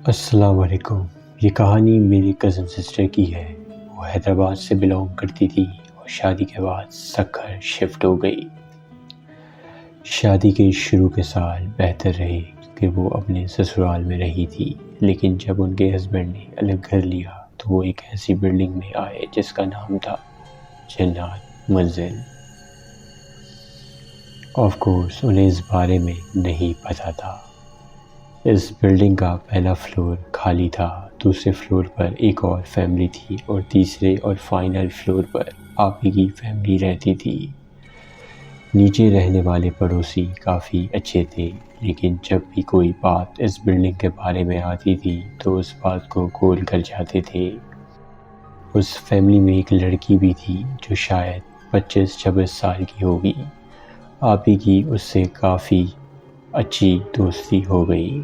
السلام علیکم۔ یہ کہانی میری کزن سسٹر کی ہے۔ وہ حیدرآباد سے بلانگ کرتی تھی اور شادی کے بعد سکھر شفٹ ہو گئی۔ شادی کے شروع کے سال بہتر رہے کہ وہ اپنے سسرال میں رہی تھی، لیکن جب ان کے ہسبینڈ نے الگ گھر لیا تو وہ ایک ایسی بلڈنگ میں آئے جس کا نام تھا جنات منزل۔ آف کورس انہیں اس بارے میں نہیں پتہ تھا۔ اس بلڈنگ کا پہلا فلور خالی تھا، دوسرے فلور پر ایک اور فیملی تھی اور تیسرے اور فائنل فلور پر آپی کی فیملی رہتی تھی۔ نیچے رہنے والے پڑوسی کافی اچھے تھے، لیکن جب بھی کوئی بات اس بلڈنگ کے بارے میں آتی تھی تو اس بات کو گول کر جاتے تھے۔ اس فیملی میں ایک لڑکی بھی تھی جو شاید 25-26 سال کی ہوگی۔ آپی کی اس سے کافی اچھی دوستی ہو گئی۔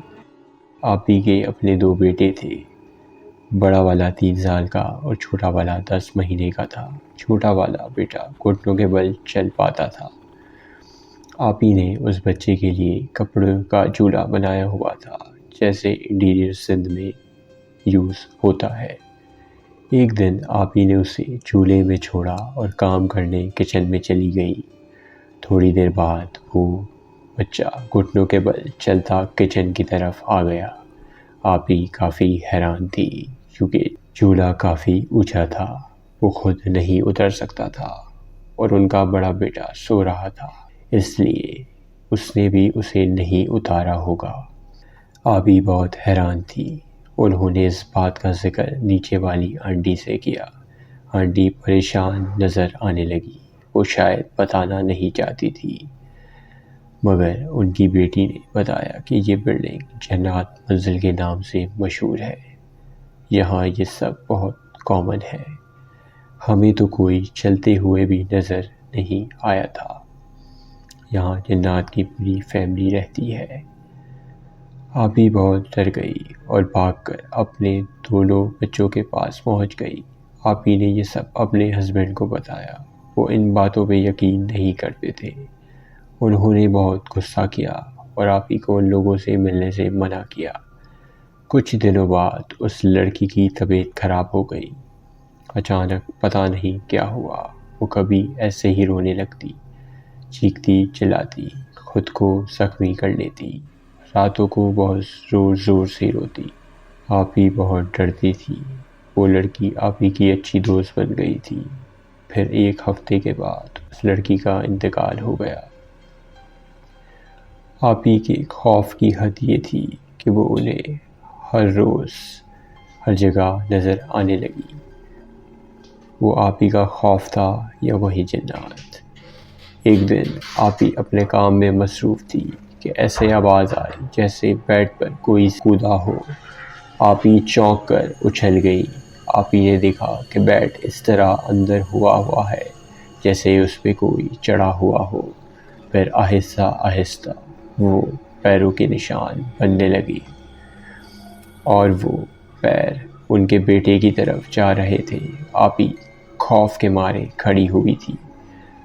آپی کے اپنے 2 بیٹے تھے، بڑا والا 3 سال کا اور چھوٹا والا 10 مہینے کا تھا۔ چھوٹا والا بیٹا گھٹنوں کے بل چل پاتا تھا۔ آپی نے اس بچے کے لیے کپڑوں کا جھولا بنایا ہوا تھا، جیسے انٹیریئر سندھ میں یوز ہوتا ہے۔ ایک دن آپی نے اسے جھولے میں چھوڑا اور کام کرنے کچن میں چلی گئی۔ تھوڑی دیر بعد وہ بچہ گھٹنوں کے بل چلتا کچن کی طرف آ گیا۔ آپی کافی حیران تھی کیونکہ جھولا کافی اونچا تھا، وہ خود نہیں اتر سکتا تھا اور ان کا بڑا بیٹا سو رہا تھا، اس لیے اس نے بھی اسے نہیں اتارا ہوگا۔ آپی بہت حیران تھی۔ انہوں نے اس بات کا ذکر نیچے والی آنٹی سے کیا۔ آنٹی پریشان نظر آنے لگی۔ وہ شاید بتانا نہیں چاہتی تھی، مگر ان کی بیٹی نے بتایا کہ یہ بلڈنگ جنات منزل کے نام سے مشہور ہے۔ یہاں یہ سب بہت کامن ہے۔ ہمیں تو کوئی چلتے ہوئے بھی نظر نہیں آیا تھا۔ یہاں جنات کی پوری فیملی رہتی ہے۔ آپی بہت ڈر گئی اور بھاگ کر اپنے دونوں بچوں کے پاس پہنچ گئی۔ آپی نے یہ سب اپنے ہسبینڈ کو بتایا۔ وہ ان باتوں پہ یقین نہیں کرتے تھے۔ انہوں نے بہت غصہ کیا اور آپی کو ان لوگوں سے ملنے سے منع کیا۔ کچھ دنوں بعد اس لڑکی کی طبیعت خراب ہو گئی۔ اچانک پتہ نہیں کیا ہوا، وہ کبھی ایسے ہی رونے لگتی، چیختی چلاتی، خود کو زخمی کر لیتی، راتوں کو بہت زور زور سے روتی۔ آپی بہت ڈرتی تھی۔ وہ لڑکی آپی کی اچھی دوست بن گئی تھی۔ پھر 1 ہفتے کے بعد اس لڑکی کا انتقال ہو گیا۔ آپی کے خوف کی حد یہ تھی کہ وہ انہیں ہر روز ہر جگہ نظر آنے لگی۔ وہ آپی کا خوف تھا یا وہی جنات؟ ایک دن آپی اپنے کام میں مصروف تھی کہ ایسے آواز آئی جیسے بیڈ پر کوئی کودا ہو۔ آپی چونک کر اچھل گئی۔ آپی نے دیکھا کہ بیڈ اس طرح اندر ہوا ہے جیسے اس پہ کوئی چڑھا ہوا ہو۔ پھر آہستہ آہستہ وہ پیروں کے نشان بننے لگے اور وہ پیر ان کے بیٹے کی طرف جا رہے تھے۔ آپی خوف کے مارے کھڑی ہوئی تھی۔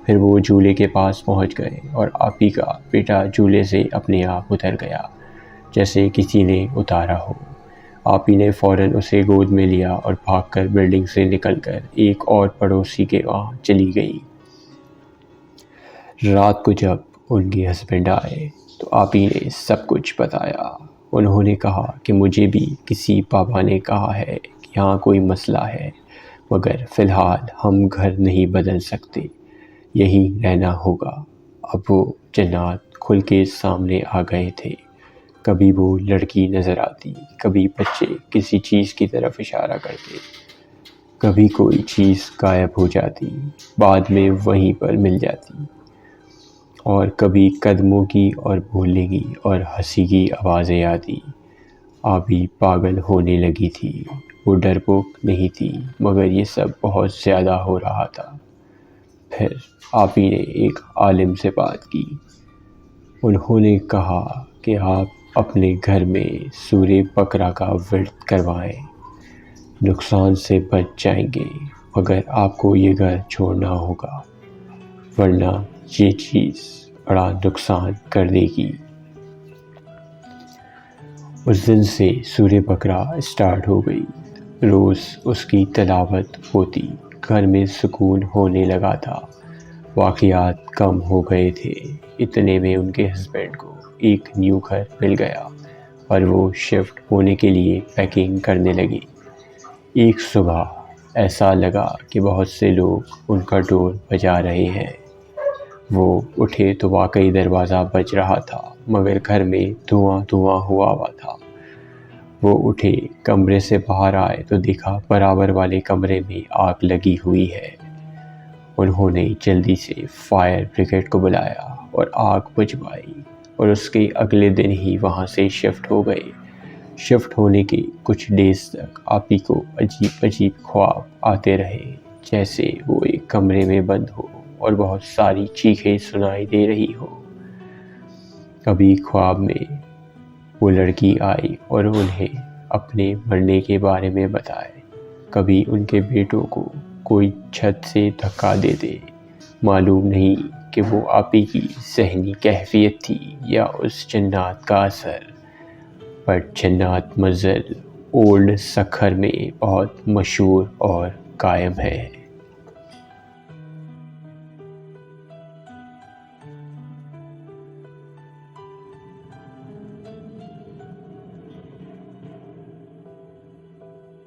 پھر وہ جھولے کے پاس پہنچ گئے اور آپی کا بیٹا جھولے سے اپنے آپ اتر گیا جیسے کسی نے اتارا ہو۔ آپی نے فوراً اسے گود میں لیا اور بھاگ کر بلڈنگ سے نکل کر ایک اور پڑوسی کے وہاں چلی گئی۔ رات کو جب ان کے ہسبینڈ آئے تو آپی نے سب کچھ بتایا۔ انہوں نے کہا کہ مجھے بھی کسی بابا نے کہا ہے کہ یہاں کوئی مسئلہ ہے، مگر فی الحال ہم گھر نہیں بدل سکتے، یہیں رہنا ہوگا۔ اب وہ جنات کھل کے سامنے آ گئے تھے۔ کبھی وہ لڑکی نظر آتی، کبھی بچے کسی چیز کی طرف اشارہ کرتے، کبھی کوئی چیز غائب ہو جاتی، بعد میں وہیں پر مل جاتی، اور کبھی قدموں کی اور بولنے کی اور ہنسی کی آوازیں آتی۔ آپی پاگل ہونے لگی تھی۔ وہ ڈرپوک نہیں تھی، مگر یہ سب بہت زیادہ ہو رہا تھا۔ پھر آپی نے ایک عالم سے بات کی۔ انہوں نے کہا کہ آپ اپنے گھر میں سورہ بقرہ کا ورد کروائیں، نقصان سے بچ جائیں گے، مگر آپ کو یہ گھر چھوڑنا ہوگا، ورنہ یہ چیز بڑا نقصان کر دے گی۔ اس دن سے سورہ بقرہ اسٹارٹ ہو گئی۔ روز اس کی تلاوت ہوتی، گھر میں سکون ہونے لگا تھا، واقعات کم ہو گئے تھے۔ اتنے میں ان کے ہسبینڈ کو ایک نیو گھر مل گیا اور وہ شفٹ ہونے کے لیے پیکنگ کرنے لگے۔ ایک صبح ایسا لگا کہ بہت سے لوگ ان کا ڈور بجا رہے ہیں۔ وہ اٹھے تو واقعی دروازہ بج رہا تھا، مگر گھر میں دھواں ہوا تھا۔ وہ اٹھے، کمرے سے باہر آئے تو دیکھا برابر والے کمرے میں آگ لگی ہوئی ہے۔ انہوں نے جلدی سے فائر بریگیڈ کو بلایا اور آگ بجھوائی، اور اس کے اگلے دن ہی وہاں سے شفٹ ہو گئے۔ شفٹ ہونے کے کچھ ڈیز تک آپی کو عجیب خواب آتے رہے، جیسے وہ ایک کمرے میں بند ہو اور بہت ساری چیخیں سنائی دے رہی ہو۔ کبھی خواب میں وہ لڑکی آئی اور انہیں اپنے مرنے کے بارے میں بتائے، کبھی ان کے بیٹوں کو کوئی چھت سے دھکا دے دے۔ معلوم نہیں کہ وہ آپی کی ذہنی کیفیت تھی یا اس جنات کا اثر، بٹ جنات منزل اولڈ سکھر میں بہت مشہور اور قائم ہے۔